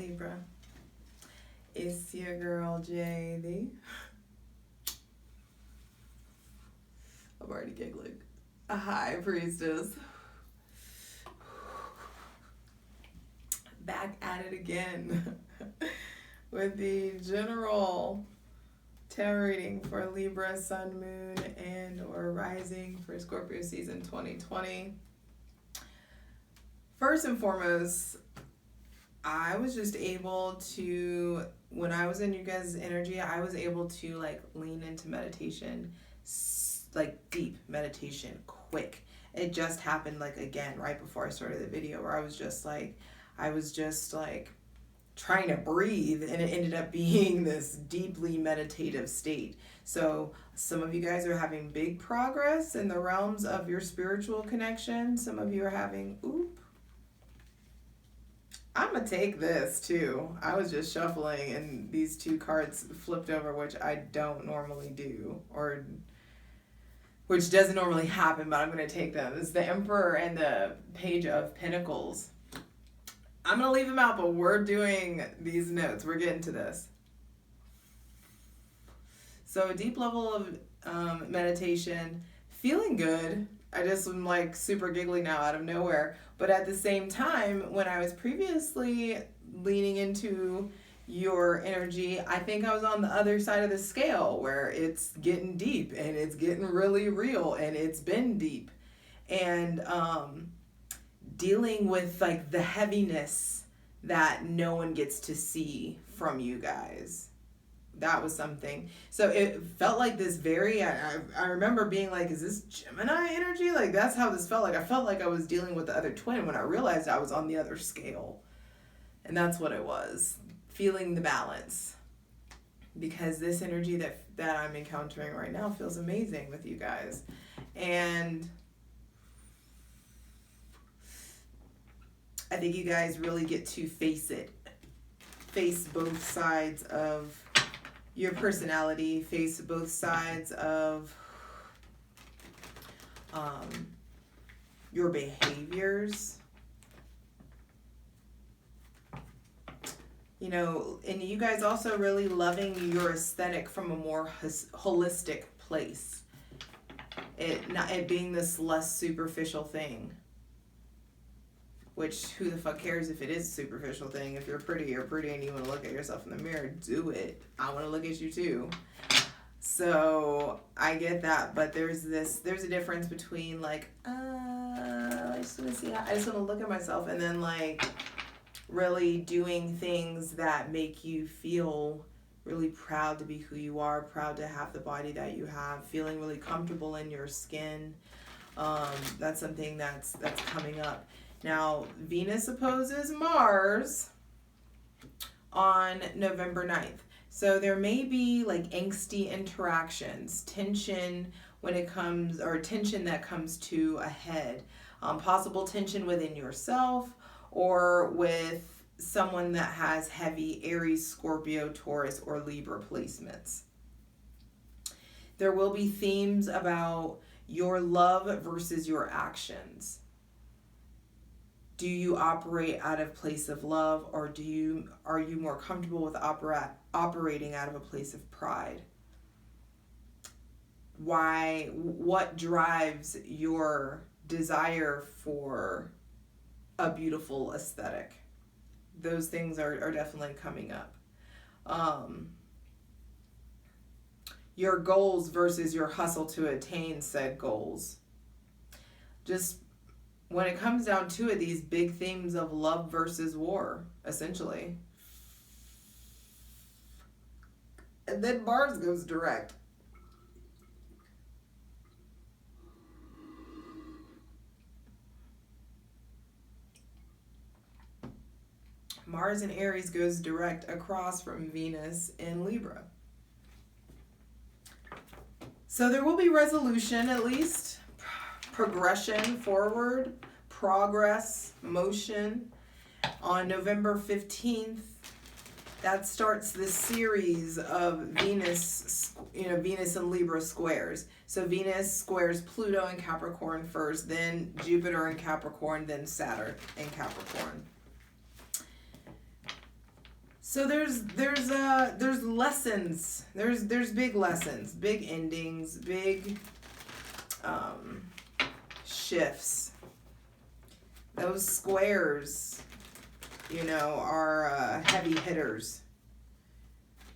Libra. It's your girl, JD. I'm already giggling. A high priestess. Back at it again with the general tarot reading for Libra, Sun, Moon, and or Rising for Scorpio season 2020. First and foremost, I was just able to, when I was in you guys' energy, I was able to like lean into meditation, like deep meditation, quick. It just happened like again right before I started the video where I was just like trying to breathe, and it ended up being this deeply meditative state. So some of you guys are having big progress in the realms of your spiritual connection. Some of you are having, I'm going to take this too. I was just shuffling and these two cards flipped over, which I don't normally do, or which doesn't normally happen, but I'm going to take them. It's the Emperor and the Page of Pentacles. I'm going to leave them out, but we're doing these notes. We're getting to this. So a deep level of meditation, feeling good. I just am like super giggly now out of nowhere. But at the same time, when I was previously leaning into your energy, I think I was on the other side of the scale where it's getting deep and it's getting really real and it's been deep. And dealing with like the heaviness that no one gets to see from you guys. That was something. So it felt like this very, I remember being like, is this Gemini energy? Like that's how this felt like. I felt like I was dealing with the other twin when I realized I was on the other scale. And that's what it was. Feeling the balance. Because this energy that I'm encountering right now feels amazing with you guys. And I think you guys really get to face both sides of your personality, face both sides of your behaviors. You know, and you guys also really loving your aesthetic from a more holistic place. It being this less superficial thing. Which, who the fuck cares if it is a superficial thing? If you're pretty and you want to look at yourself in the mirror, do it. I want to look at you too. So, I get that. But there's a difference between like, I just want to look at myself, and then like really doing things that make you feel really proud to be who you are, proud to have the body that you have, feeling really comfortable in your skin. That's something that's coming up. Now, Venus opposes Mars on November 9th. So there may be like angsty interactions, tension that comes to a head. Possible tension within yourself or with someone that has heavy Aries, Scorpio, Taurus, or Libra placements. There will be themes about your love versus your actions. Do you operate out of place of love, or are you more comfortable with operating out of a place of pride? What drives your desire for a beautiful aesthetic? Those things are definitely coming up. Your goals versus your hustle to attain said goals. Just when it comes down to it, these big themes of love versus war, essentially. And then Mars goes direct. Mars in Aries goes direct across from Venus in Libra. So there will be resolution, at least. Progression forward, progress, motion. On November 15th, that starts the series of Venus and Libra squares. So Venus squares Pluto in Capricorn first, then Jupiter in Capricorn, then Saturn in Capricorn. So there's lessons. There's big lessons, big endings, big shifts. Those squares, are heavy hitters.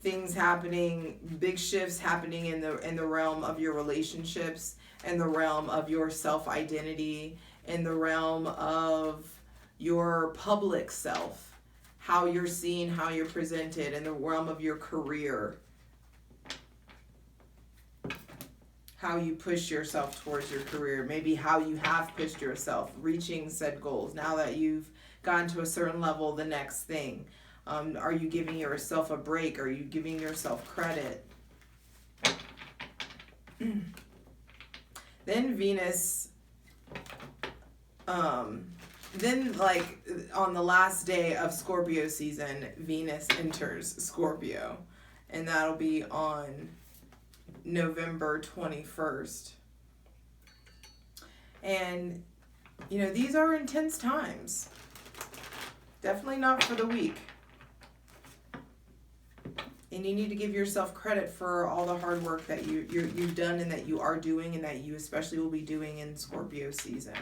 Things happening, big shifts happening in the realm of your relationships, in the realm of your self-identity, in the realm of your public self. How you're seen, how you're presented, in the realm of your career. How you push yourself towards your career. Maybe how you have pushed yourself, reaching said goals. Now that you've gotten to a certain level, the next thing. Are you giving yourself a break? Are you giving yourself credit? Then Venus... Then, on the last day of Scorpio season, Venus enters Scorpio. And that'll be on November 21st. And, these are intense times. Definitely not for the weak. And you need to give yourself credit for all the hard work that you've done and that you are doing and that you especially will be doing in Scorpio season.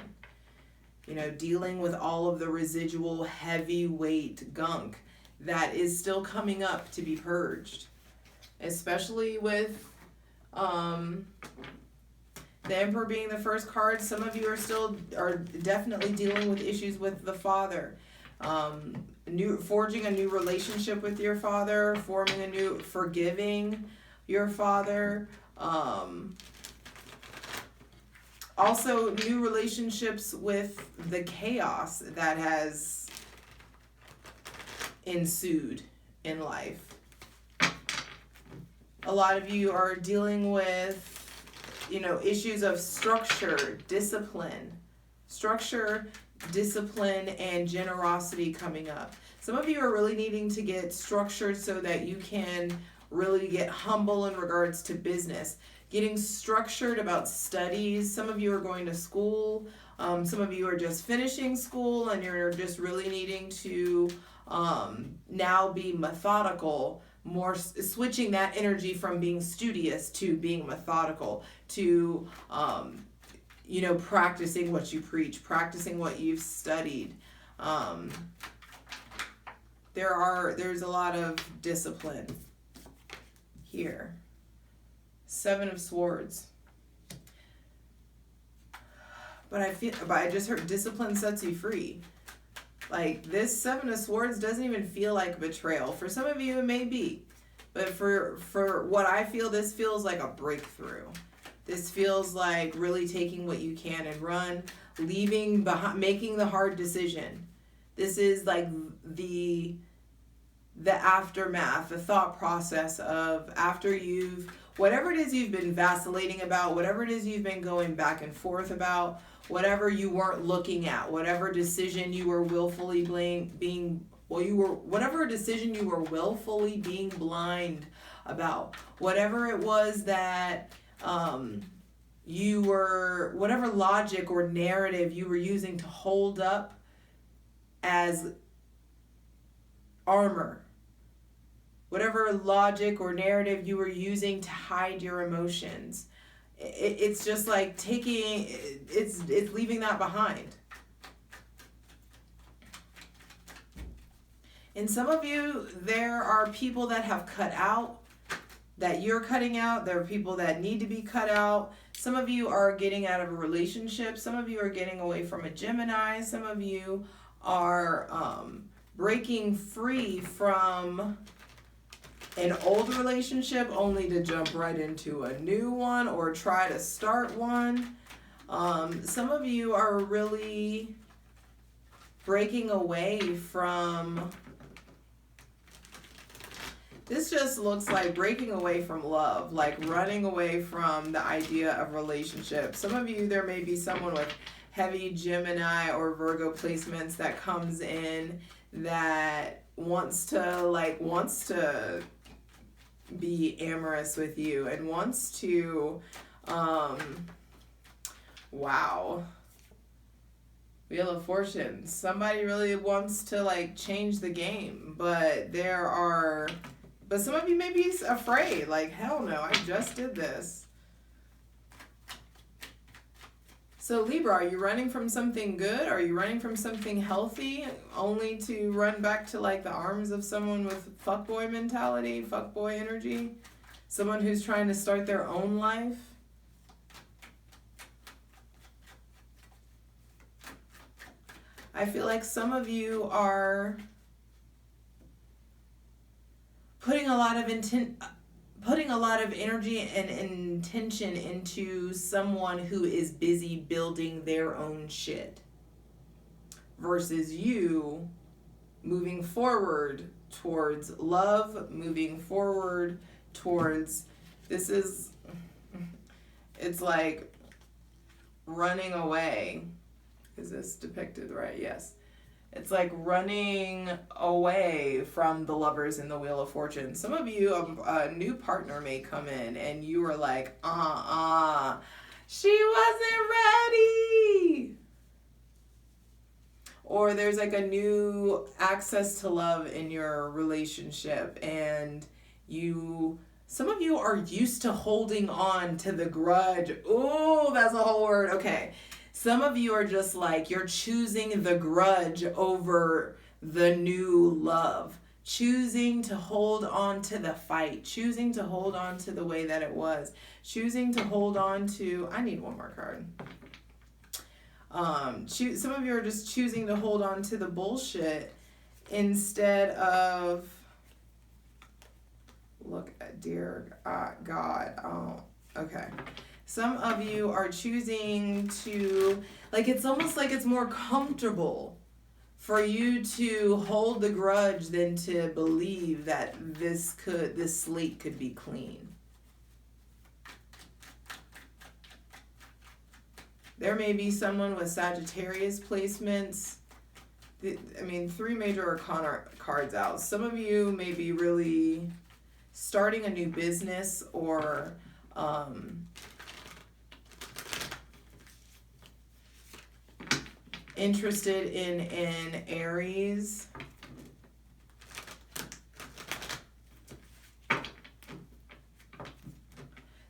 Dealing with all of the residual heavyweight gunk that is still coming up to be purged. Especially with the Emperor being the first card. Some of you are definitely dealing with issues with the father. Forging a new relationship with your father, forgiving your father. Also, new relationships with the chaos that has ensued in life. A lot of you are dealing with, issues of structure, discipline, and generosity coming up. Some of you are really needing to get structured so that you can really get humble in regards to business. Getting structured about studies. Some of you are going to school. Some of you are just finishing school and you're just really needing to now be methodical, more switching that energy from being studious to being methodical, to practicing what you preach, practicing what you've studied. There's a lot of discipline here. 7 of Swords. But I just heard discipline sets you free. This 7 of Swords doesn't even feel like betrayal. For some of you, it may be. But for what I feel, this feels like a breakthrough. This feels like really taking what you can and run, leaving behind, making the hard decision. This is like the aftermath, the thought process of after whatever it is you've been vacillating about, whatever it is you've been going back and forth about, whatever you weren't looking at, whatever decision you were willfully whatever decision you were willfully being blind about, whatever it was that whatever logic or narrative you were using to hold up as armor, whatever logic or narrative you were using to hide your emotions, it's just like it's leaving that behind. In some of you, there are people that have cut out, that you're cutting out. There are people that need to be cut out. Some of you are getting out of a relationship. Some of you are getting away from a Gemini. Some of you are breaking free from an old relationship only to jump right into a new one or try to start one. Some of you are really breaking away from... This just looks like breaking away from love, like running away from the idea of relationship. Some of you, there may be someone with heavy Gemini or Virgo placements that comes in that wants to be amorous with you and wants to, Wheel of Fortune. Somebody really wants to like change the game, but some of you may be afraid. Like, hell no, I just did this. So Libra, are you running from something good? Are you running from something healthy only to run back to like the arms of someone with fuckboy mentality, fuckboy energy? Someone who's trying to start their own life? I feel like some of you are putting a lot of energy and intention into someone who is busy building their own shit versus you moving forward towards love, moving forward towards it's like running away. Is this depicted right? Yes. It's like running away from the Lovers in the Wheel of Fortune. Some of you, a new partner may come in and you are like, she wasn't ready. Or there's like a new access to love in your relationship and some of you are used to holding on to the grudge. Ooh, that's a whole word. Okay. Some of you are just like, you're choosing the grudge over the new love. Choosing to hold on to the fight. Choosing to hold on to the way that it was. Choosing to hold on to... I need one more card. Some of you are just choosing to hold on to the bullshit instead of... Look at dear God. Oh, okay. Some of you are choosing to, like, it's almost like it's more comfortable for you to hold the grudge than to believe that this slate could be clean. There may be someone with Sagittarius placements. I mean, 3 major arcana cards out. Some of you may be really starting a new business or interested in Aries.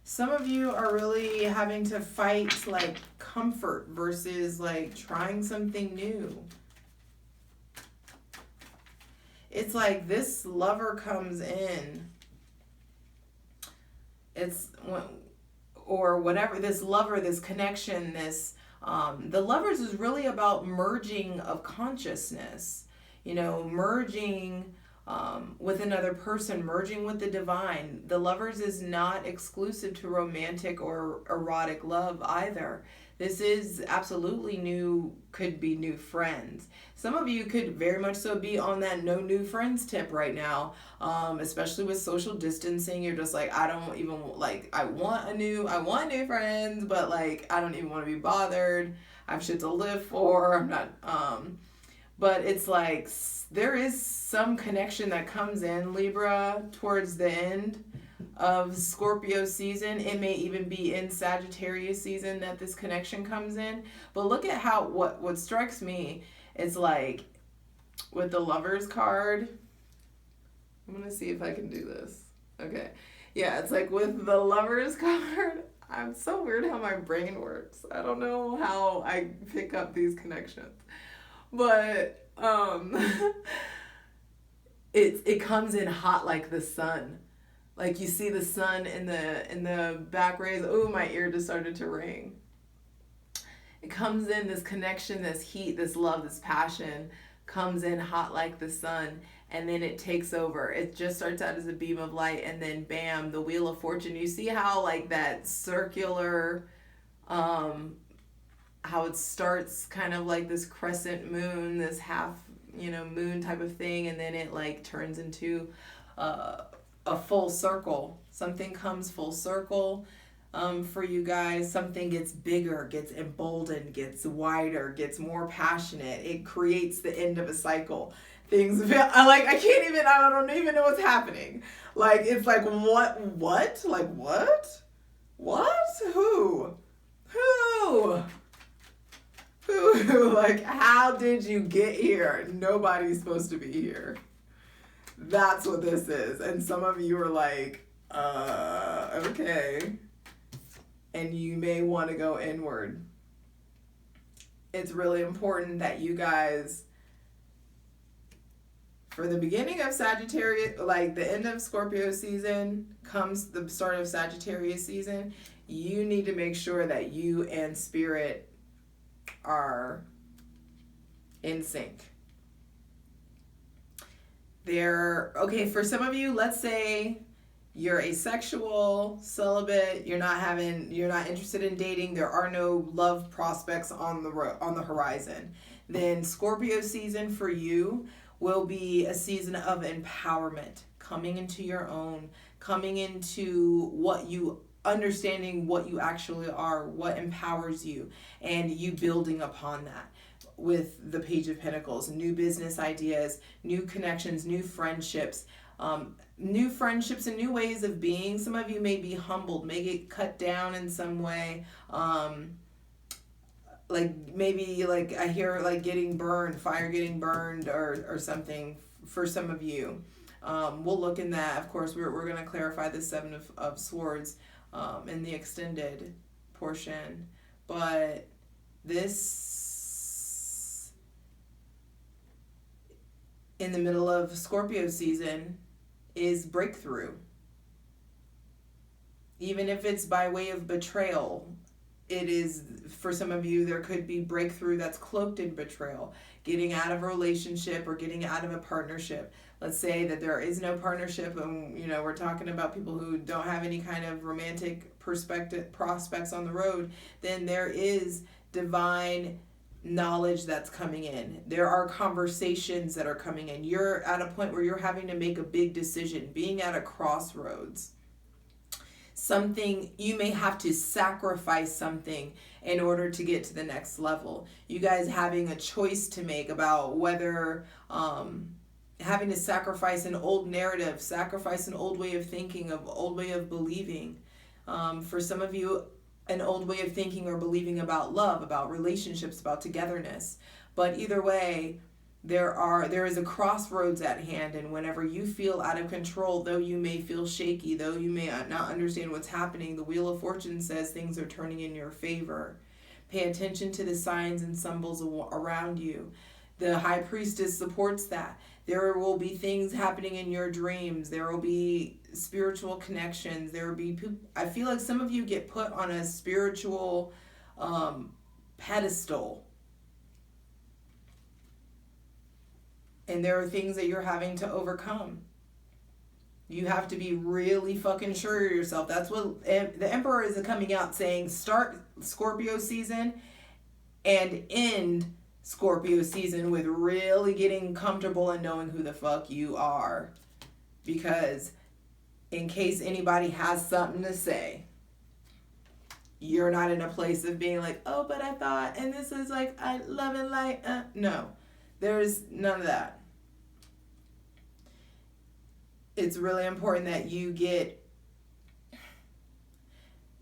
Some of you are really having to fight like comfort versus like trying something new. It's like this lover comes in. Or whatever, this lover, this connection, the Lovers is really about merging of consciousness, merging with another person, merging with the divine. The Lovers is not exclusive to romantic or erotic love either. This is absolutely could be new friends. Some of you could very much so be on that no new friends tip right now, especially with social distancing. You're just like, I don't even, like, I want new friends, but like, I don't even want to be bothered. I have shit to live for. I'm not, but it's like, there is some connection that comes in, Libra, towards the end of Scorpio season. It may even be in Sagittarius season that this connection comes in. But look at how what strikes me is like with the Lovers card. I'm gonna see if I can do this. Okay. Yeah, it's like with the Lovers card. I'm so weird how my brain works. I don't know how I pick up these connections. But it comes in hot like the sun. Like you see the sun in the back rays. Oh, my ear just started to ring. It comes in, this connection, this heat, this love, this passion comes in hot like the sun, and then it takes over. It just starts out as a beam of light, and then bam, the Wheel of Fortune. You see how like that circular, how it starts kind of like this crescent moon, this half, moon type of thing, and then it like turns into a full circle. Something comes full circle for you guys. Something gets bigger, gets emboldened, gets wider, gets more passionate. It creates the end of a cycle. Things feel like I don't even know what's happening. Like it's like what? Like what? What? Who? Like, how did you get here? Nobody's supposed to be here. That's what this is. And some of you are like, okay. And you may want to go inward. It's really important that you guys, for the beginning of Sagittarius, like the end of Scorpio season comes the start of Sagittarius season, you need to make sure that you and Spirit are in sync. Okay, for some of you, let's say you're asexual, celibate, you're not interested in dating, there are no love prospects on the horizon. Then Scorpio season for you will be a season of empowerment, coming into your own, coming into understanding what you actually are, what empowers you, and you building upon that with the Page of Pentacles, new business ideas, new connections, new friendships and new ways of being. Some of you may be humbled, may get cut down in some way. Like maybe like I hear like getting burned, fire getting burned or something for some of you. We'll look in that. Of course, we're going to clarify the Seven of Swords in the extended portion. But this, in the middle of Scorpio season, is breakthrough. Even if it's by way of betrayal, it is, for some of you, there could be breakthrough that's cloaked in betrayal. Getting out of a relationship or getting out of a partnership. Let's say that there is no partnership and, we're talking about people who don't have any kind of romantic prospects on the road. Then there is divine knowledge that's coming in. There are conversations that are coming in. You're at a point where you're having to make a big decision, being at a crossroads. Something, you may have to sacrifice something in order to get to the next level. You guys having a choice to make about whether having to sacrifice an old narrative, sacrifice an old way of thinking, an old way of believing. For some of you, an old way of thinking or believing about love, about relationships, about togetherness. But either way, there is a crossroads at hand, and whenever you feel out of control, though you may feel shaky, though you may not understand what's happening, the Wheel of Fortune says things are turning in your favor. Pay attention to the signs and symbols around you. The High Priestess supports that. There will be things happening in your dreams. There will be spiritual connections. There will be people. I feel like some of you get put on a spiritual pedestal. And there are things that you're having to overcome. You have to be really fucking sure of yourself. That's what the Emperor is coming out saying. Start Scorpio season and end Scorpio season with really getting comfortable and knowing who the fuck you are. Because in case anybody has something to say, you're not in a place of being like, oh, but I thought, and this is like, I love and light. No, there's none of that. It's really important that you get,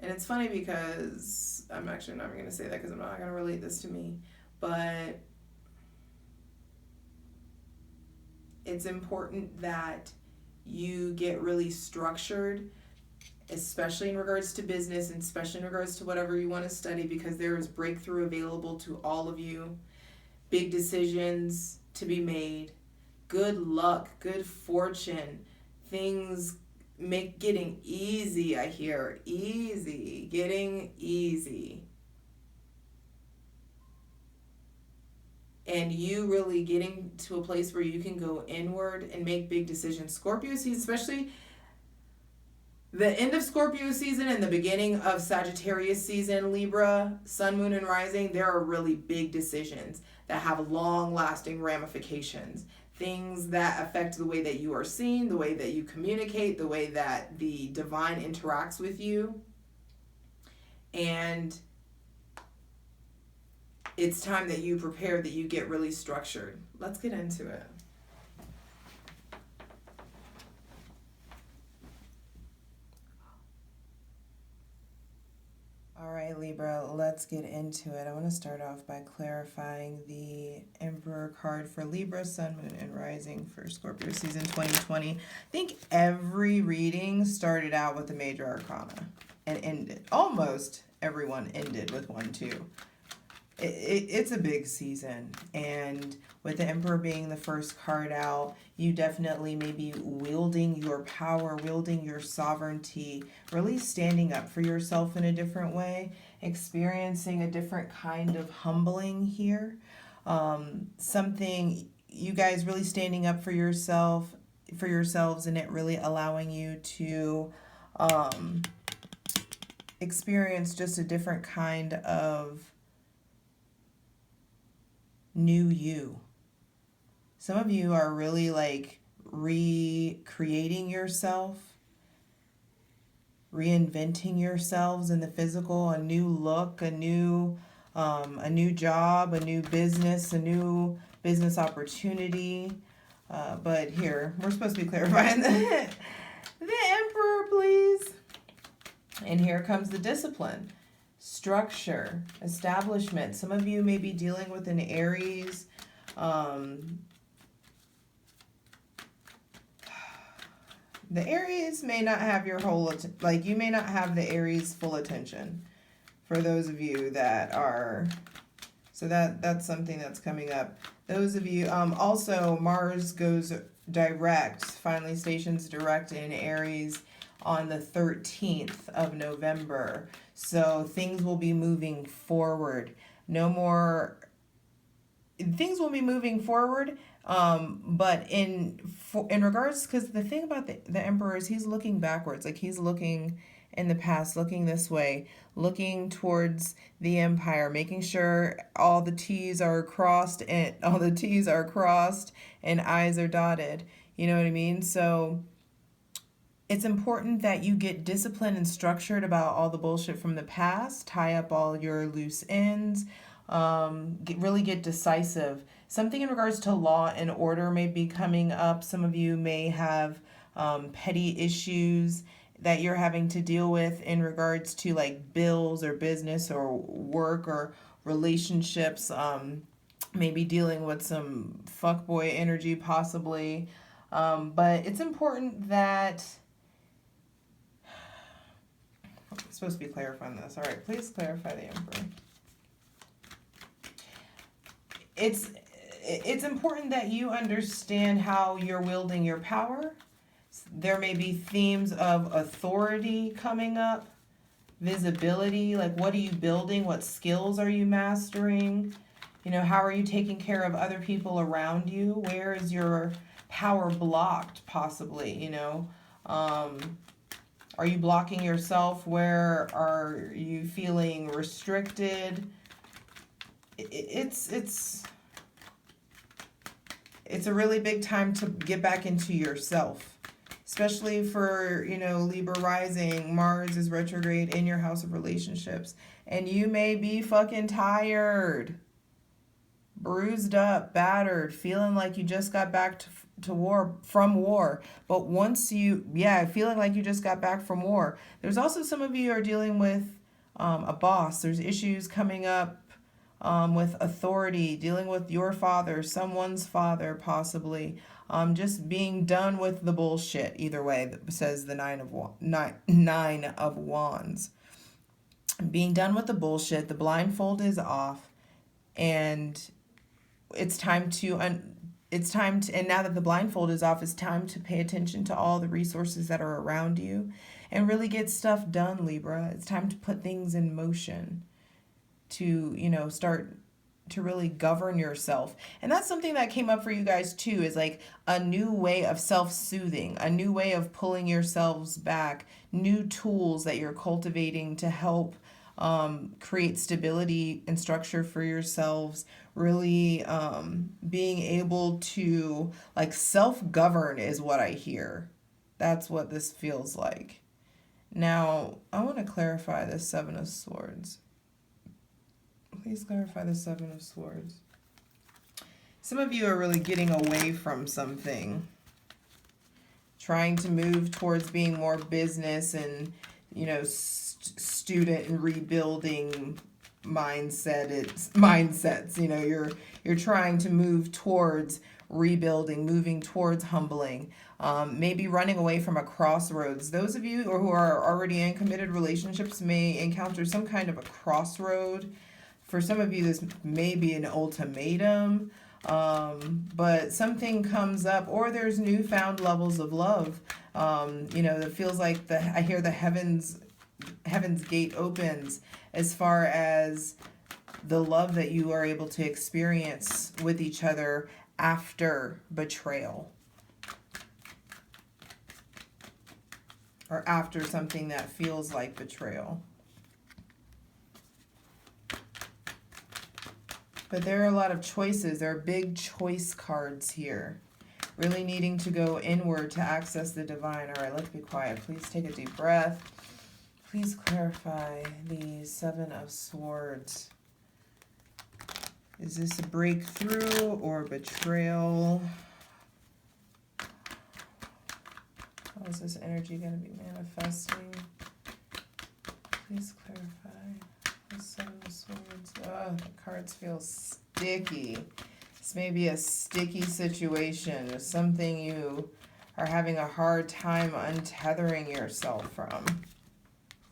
and it's funny because I'm actually not going to say that because I'm not going to relate this to me, but it's important that you get really structured, especially in regards to business and especially in regards to whatever you want to study, because there is breakthrough available to all of you, big decisions to be made, good luck, good fortune, things getting easy. I hear getting easy. And you really getting to a place where you can go inward and make big decisions. Scorpio season, especially the end of Scorpio season and the beginning of Sagittarius season, Libra, Sun, Moon, and Rising, there are really big decisions that have long-lasting ramifications. Things that affect the way that you are seen, the way that you communicate, the way that the divine interacts with you. And it's time that you prepare, that you get really structured. Let's get into it. All right, Libra, let's get into it. I want to start off by clarifying the Emperor card for Libra, Sun, Moon, and Rising for Scorpio season 2020. I think every reading started out with the major arcana and ended. Almost everyone ended with 1, 2. It's a big season, and with the Emperor being the first card out, you definitely may be wielding your power, wielding your sovereignty, really standing up for yourself in a different way, experiencing a different kind of humbling here. Something, you guys really standing up for yourselves, and it really allowing you to experience just a different kind of new you. Some of you are really like recreating yourself, reinventing yourselves in the physical, a new look, a new job, a new business opportunity. But here, we're supposed to be clarifying the Emperor, please. And here comes the discipline. Structure, establishment. Some of you may be dealing with an Aries. The Aries may not have your whole, you may not have the Aries full attention. For those of you that are, so that's something that's coming up. Those of you, also Mars goes direct, finally stations direct in Aries on the 13th of November. So things will be moving forward. Things will be moving forward. But in regards, because the thing about the Emperor is he's looking backwards, like he's looking in the past, looking this way, looking towards the Empire, making sure all the T's are crossed and I's are dotted. You know what I mean? So it's important that you get disciplined and structured about all the bullshit from the past, tie up all your loose ends, really get decisive. Something in regards to law and order may be coming up. Some of you may have petty issues that you're having to deal with in regards to like bills or business or work or relationships. Maybe dealing with some fuckboy energy possibly. But it's important that... I'm supposed to be clarifying this. All right, please clarify the Emperor. It's important that you understand how you're wielding your power. There may be themes of authority coming up, visibility, like what are you building? What skills are you mastering? You know, how are you taking care of other people around you? Where is your power blocked, possibly, you know? Are you blocking yourself? Where are you feeling restricted? It's a really big time to get back into yourself, especially for, you know, Libra rising. Mars is retrograde in your house of relationships, and you may be fucking tired, bruised up, battered, feeling like you just got back from war. But once feeling like you just got back from war. There's also some of you are dealing with a boss. There's issues coming up with authority, dealing with your father, someone's father possibly. Just being done with the bullshit. Either way, says the Nine of Wands. Being done with the bullshit. The blindfold is off, and it's time to, and now that the blindfold is off, it's time to pay attention to all the resources that are around you and really get stuff done, Libra. It's time to put things in motion, to, you know, start to really govern yourself. And that's something that came up for you guys too, is like a new way of self-soothing, a new way of pulling yourselves back, new tools that you're cultivating to help create stability and structure for yourselves, really being able to like self-govern is what I hear. That's what this feels like. Now, I want to clarify the Seven of Swords. Please clarify the Seven of Swords. Some of you are really getting away from something, trying to move towards being more business and, you know, student and rebuilding mindsets. You know, you're trying to move towards rebuilding, moving towards humbling, maybe running away from a crossroads. Those of you who are already in committed relationships may encounter some kind of a crossroad. For some of you, this may be an ultimatum, but something comes up, or there's newfound levels of love. You know, it feels like I hear the heaven's gate opens as far as the love that you are able to experience with each other after betrayal, or after something that feels like betrayal. But there are a lot of choices. There are big choice cards here. Really needing to go inward to access the divine. All right, let's be quiet. Please take a deep breath. Please clarify the Seven of Swords. Is this a breakthrough or betrayal? How is this energy going to be manifesting? Please clarify the Seven of Swords. Oh, the cards feel sticky. This may be a sticky situation. It's something you are having a hard time untethering yourself from.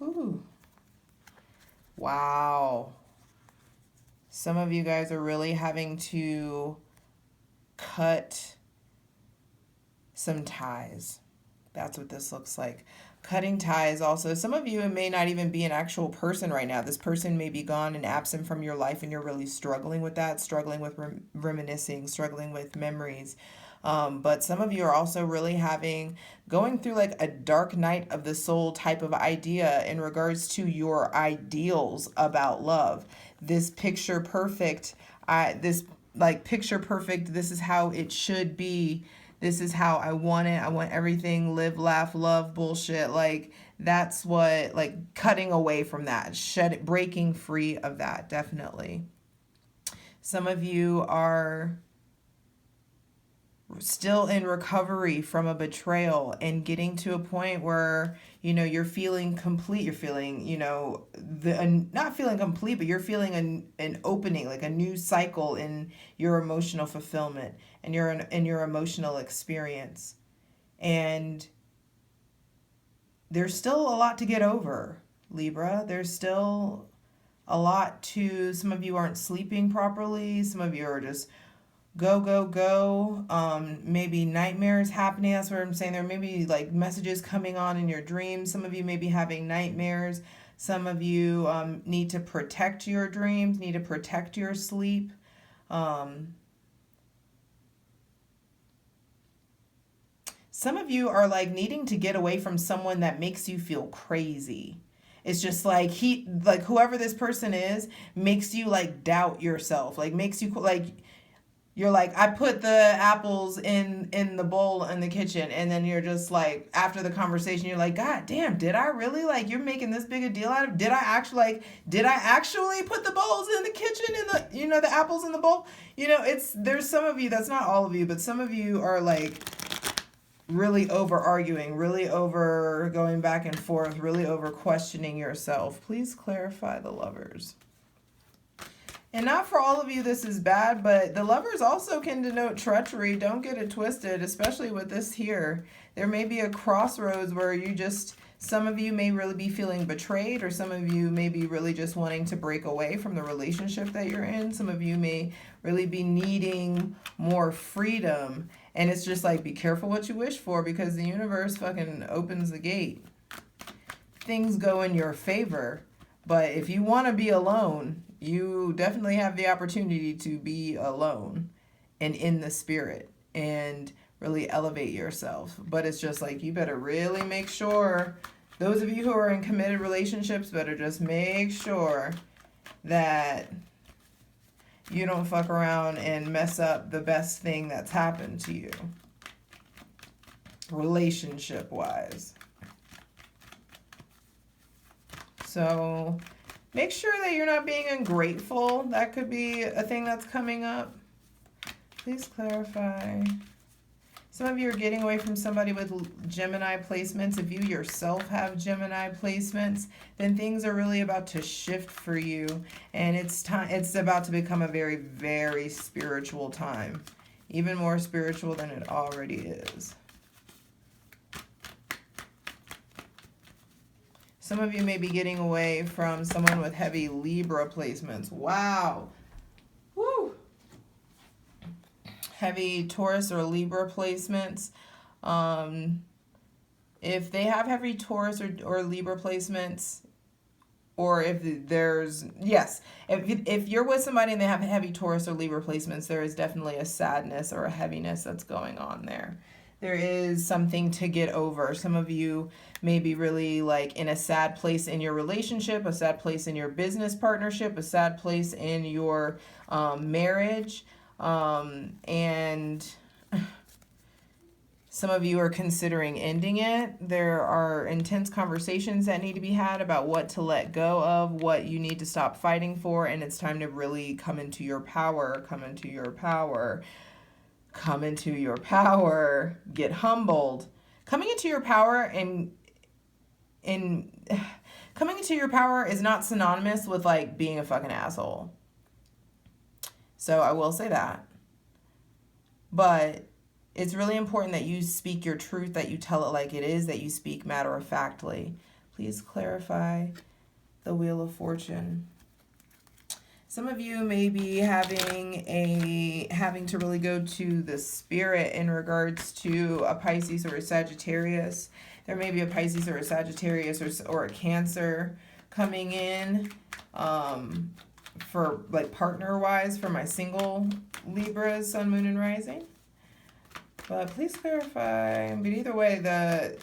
Ooh. Wow. Some of you guys are really having to cut some ties. That's what this looks like. Cutting ties also. Some of you, it may not even be an actual person right now. This person may be gone and absent from your life, and you're really struggling with that, struggling with reminiscing, struggling with memories. But some of you are also really going through like a dark night of the soul type of idea in regards to your ideals about love. This picture perfect, this is how it should be. This is how I want it. I want everything live, laugh, love bullshit. Like that's what, like cutting away from that, breaking free of that, definitely. Some of you are still in recovery from a betrayal and getting to a point where, you know, you're feeling complete. You're feeling, you know, not feeling complete, but you're feeling an opening, like a new cycle in your emotional fulfillment and your emotional experience. And there's still a lot to get over, Libra. There's still a lot to, some of you aren't sleeping properly. Some of you are just go. Maybe nightmares happening. That's what I'm saying. There may be like messages coming on in your dreams. Some of you may be having nightmares. Some of you need to protect your dreams, need to protect your sleep. Some of you are like needing to get away from someone that makes you feel crazy. It's just like whoever this person is makes you like doubt yourself, like makes you like, you're like, I put the apples in the bowl in the kitchen, and then you're just like, after the conversation, you're like, God damn, did I really, like, you're making this big a deal out of, did I actually put the bowls in the kitchen, in the, you know, the apples in the bowl? You know, there's some of you, that's not all of you, but some of you are like really over arguing, really over going back and forth, really over questioning yourself. Please clarify the Lovers. And not for all of you this is bad, but the Lovers also can denote treachery. Don't get it twisted, especially with this here. There may be a crossroads where some of you may really be feeling betrayed, or some of you may be really just wanting to break away from the relationship that you're in. Some of you may really be needing more freedom. And it's just like, be careful what you wish for, because the universe fucking opens the gate. Things go in your favor. But if you want to be alone, you definitely have the opportunity to be alone and in the spirit and really elevate yourself. But it's just like, you better really make sure, those of you who are in committed relationships better just make sure that you don't fuck around and mess up the best thing that's happened to you, relationship-wise. So make sure that you're not being ungrateful. That could be a thing that's coming up. Please clarify. Some of you are getting away from somebody with Gemini placements. If you yourself have Gemini placements, then things are really about to shift for you. And it's about to become a very, very spiritual time. Even more spiritual than it already is. Some of you may be getting away from someone with heavy Libra placements. Wow. Woo. Heavy Taurus or Libra placements. If they have heavy Taurus or Libra placements, or if there's, yes, if you're with somebody and they have heavy Taurus or Libra placements, there is definitely a sadness or a heaviness that's going on there. There is something to get over. Some of you may be really like in a sad place in your relationship, a sad place in your business partnership, a sad place in your marriage. And some of you are considering ending it. There are intense conversations that need to be had about what to let go of, what you need to stop fighting for, and it's time to really come into your power, come into your power. Come into your power, get humbled. Coming into your power and coming into your power is not synonymous with like being a fucking asshole. So I will say that. But it's really important that you speak your truth, that you tell it like it is, that you speak matter-of-factly. Please clarify the Wheel of Fortune. Some of you may be having to really go to the spirit in regards to a Pisces or a Sagittarius. There may be a Pisces or a Sagittarius or a Cancer coming in for like partner-wise for my single Libras, Sun, Moon, and Rising. But please clarify. But either way, the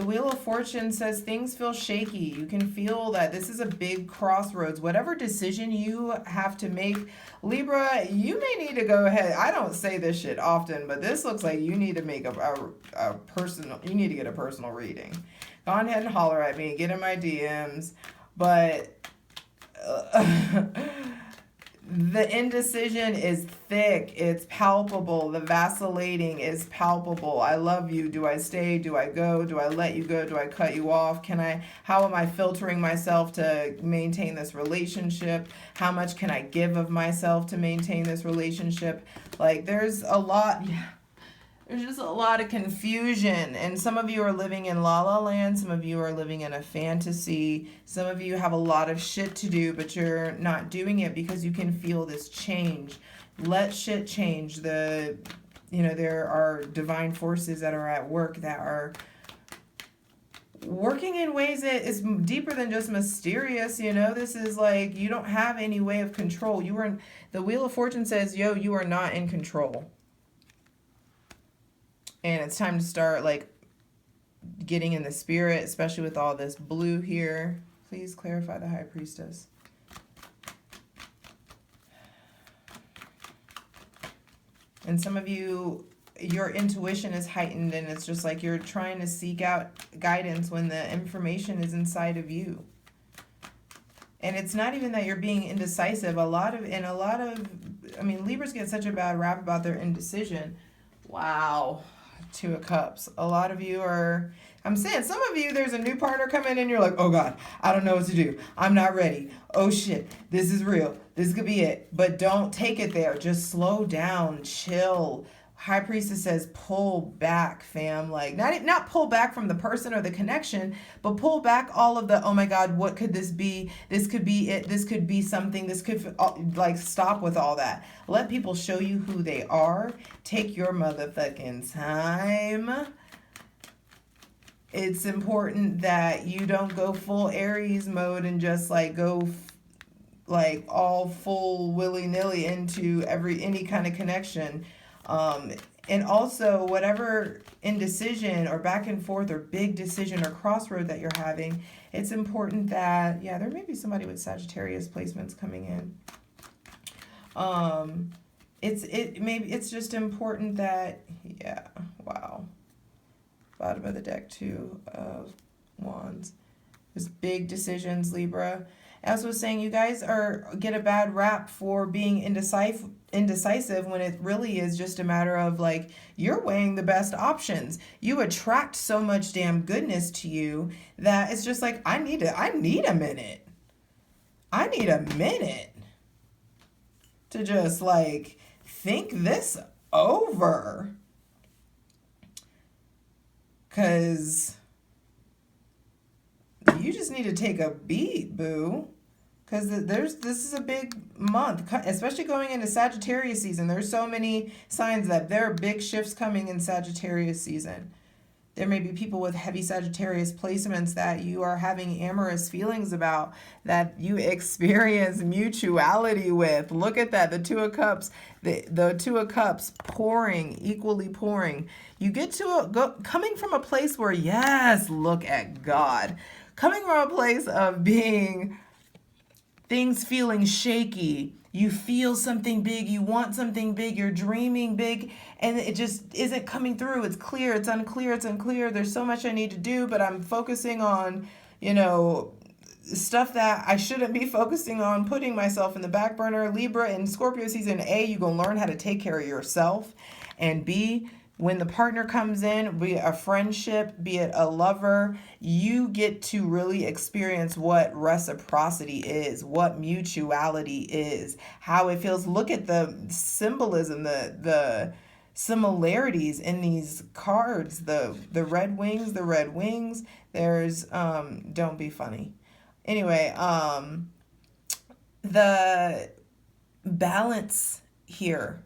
Wheel of Fortune says things feel shaky. You can feel that this is a big crossroads. Whatever decision you have to make, Libra, you may need to go ahead. I don't say this shit often, but this looks like you need to make a personal, you need to get a personal reading. Go ahead and holler at me, get in my DMs. But the indecision is thick. It's palpable. The vacillating is palpable. I love you. Do I stay? Do I go? Do I let you go? Do I cut you off? How am I filtering myself to maintain this relationship? How much can I give of myself to maintain this relationship? Like there's a lot, there's just a lot of confusion, and some of you are living in la la land, some of you are living in a fantasy, some of you have a lot of shit to do, but you're not doing it because you can feel this change. Let shit change. There are divine forces that are at work that are working in ways that is deeper than just mysterious. This is like you don't have any way of control. The Wheel of Fortune says, you are not in control. And it's time to start like getting in the spirit, especially with all this blue here. Please clarify the High Priestess. And some of you, your intuition is heightened and it's just like you're trying to seek out guidance when the information is inside of you. And it's not even that you're being indecisive. Libras get such a bad rap about their indecision. Wow. Two of Cups. A lot of you I'm saying some of you, there's a new partner coming in and you're like, oh God, I don't know what to do. I'm not ready. Oh shit, this is real. This could be it. But don't take it there. Just slow down, chill. High Priestess says pull back, fam. Like not pull back from the person or the connection, but pull back all of the, oh my God, what could this be? This could be it. This could be something. This could stop with all that. Let people show you who they are. Take your motherfucking time. It's important that you don't go full Aries mode and just go all full willy-nilly into any kind of connection. And also whatever indecision or back and forth or big decision or crossroad that you're having, it's important that, there may be somebody with Sagittarius placements coming in. It's just important that, wow. Bottom of the deck, 2 of Wands. There's big decisions, Libra. As I was saying, you guys get a bad rap for being indecisive indecisive when it really is just a matter of like you're weighing the best options. You attract so much damn goodness to you that it's just like I need a minute. I need a minute to just like think this over. 'Cause you just need to take a beat, boo. Because this is a big month, especially going into Sagittarius season. There's so many signs that there are big shifts coming in Sagittarius season. There may be people with heavy Sagittarius placements that you are having amorous feelings about, that you experience mutuality with. Look at that, the Two of Cups, the Two of Cups pouring, equally pouring. You get to coming from a place where, yes, look at God. Coming from a place of being things feeling shaky, you feel something big, you want something big, you're dreaming big, and it just isn't coming through. It's clear, it's unclear. There's so much I need to do, but I'm focusing on, stuff that I shouldn't be focusing on, putting myself in the back burner. Libra and Scorpio season, A, you're going to learn how to take care of yourself, and B, when the partner comes in, be it a friendship, be it a lover, you get to really experience what reciprocity is, what mutuality is, how it feels. Look at the symbolism, the similarities in these cards. The red wings. There's don't be funny. Anyway, the balance here.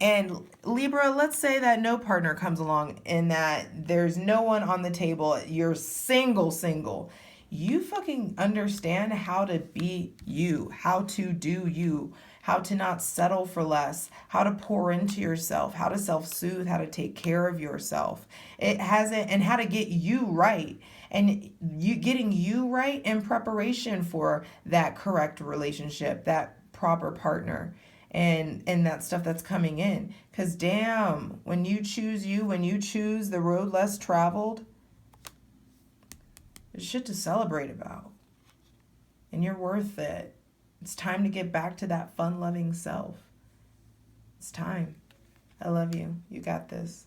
And Libra, let's say that no partner comes along and that there's no one on the table. You're single. You fucking understand how to be you, how to do you, how to not settle for less, how to pour into yourself, how to self-soothe, how to take care of yourself. It hasn't, and how to get you right. And you getting you right in preparation for that correct relationship, that proper partner. And that stuff that's coming in. Because damn, when you choose the road less traveled, there's shit to celebrate about. And you're worth it. It's time to get back to that fun-loving self. It's time. I love you. You got this.